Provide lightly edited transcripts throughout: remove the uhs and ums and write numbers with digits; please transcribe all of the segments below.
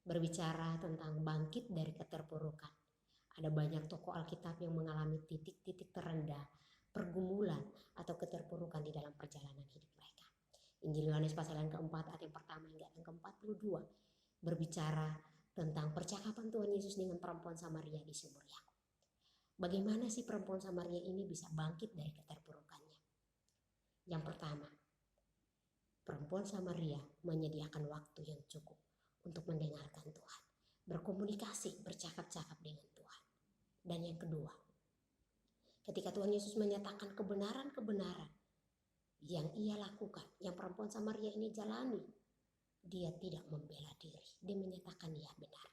berbicara tentang bangkit dari keterpurukan. Ada banyak tokoh Alkitab yang mengalami titik-titik terendah, pergumulan atau keterpurukan di dalam perjalanan hidup mereka. Injil Yohanes pasal yang keempat ayat yang pertama hingga yang ke-42 berbicara tentang percakapan Tuhan Yesus dengan perempuan Samaria di sumur Yakub. Bagaimana sih perempuan Samaria ini bisa bangkit dari keterpurukannya? Yang pertama, perempuan Samaria menyediakan waktu yang cukup untuk mendengarkan Tuhan, berkomunikasi, bercakap-cakap dengan Tuhan. Dan yang kedua, ketika Tuhan Yesus menyatakan kebenaran-kebenaran yang ia lakukan, yang perempuan Samaria ini jalani, dia tidak membela diri, dia menyatakan ia benar.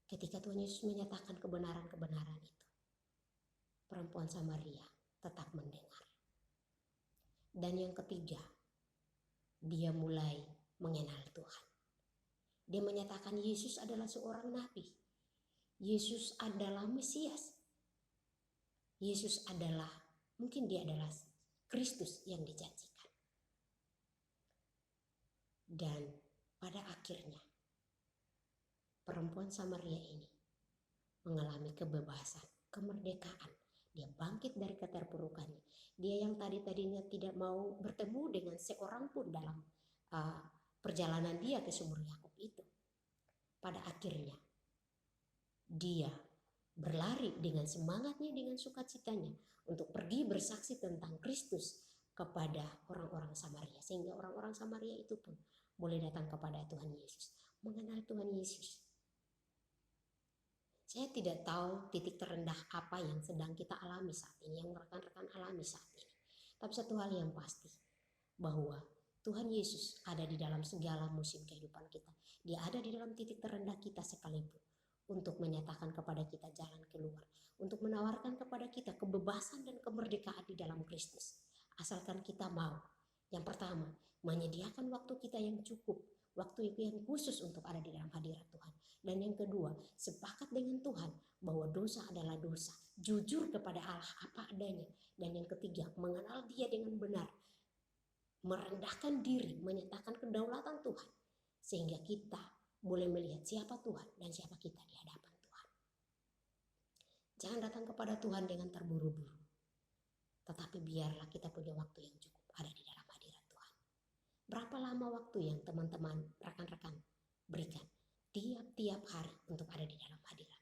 Ketika Tuhan Yesus menyatakan kebenaran-kebenaran itu, perempuan Samaria tetap mendengar. Dan yang ketiga, dia mulai mengenal Tuhan. Dia menyatakan Yesus adalah seorang nabi. Yesus adalah Mesias. Yesus adalah, mungkin dia adalah Kristus yang dijanjikan. Dan pada akhirnya, perempuan Samaria ini mengalami kebebasan, kemerdekaan. Dia bangkit dari keterpurukannya. Dia yang tadinya tidak mau bertemu dengan seorang pun dalam perjalanan dia ke sumur Yakub itu. Pada akhirnya, dia berlari dengan semangatnya, dengan sukacitanya untuk pergi bersaksi tentang Kristus kepada orang-orang Samaria. Sehingga orang-orang Samaria itu pun boleh datang kepada Tuhan Yesus, mengenal Tuhan Yesus. Saya tidak tahu titik terendah apa yang sedang kita alami saat ini, yang rekan-rekan alami saat ini. Tapi satu hal yang pasti, bahwa Tuhan Yesus ada di dalam segala musim kehidupan kita. Dia ada di dalam titik terendah kita sekalipun, untuk menyatakan kepada kita jalan keluar, untuk menawarkan kepada kita kebebasan dan kemerdekaan di dalam Kristus. Asalkan kita mau. Yang pertama, menyediakan waktu kita yang cukup, waktu yang khusus untuk ada di dalam hadirat Tuhan. Dan yang kedua, sepakat dengan Tuhan bahwa dosa adalah dosa, jujur kepada Allah apa adanya. Dan yang ketiga, mengenal Dia dengan benar, merendahkan diri, menyatakan kedaulatan Tuhan, sehingga kita boleh melihat siapa Tuhan dan siapa kita di hadapan Tuhan. Jangan datang kepada Tuhan dengan terburu-buru, tetapi biarlah kita punya waktu yang cukup ada di dalam hadirat Tuhan. Berapa lama waktu yang teman-teman, rekan-rekan berikan tiap-tiap hari untuk ada di dalam hadirat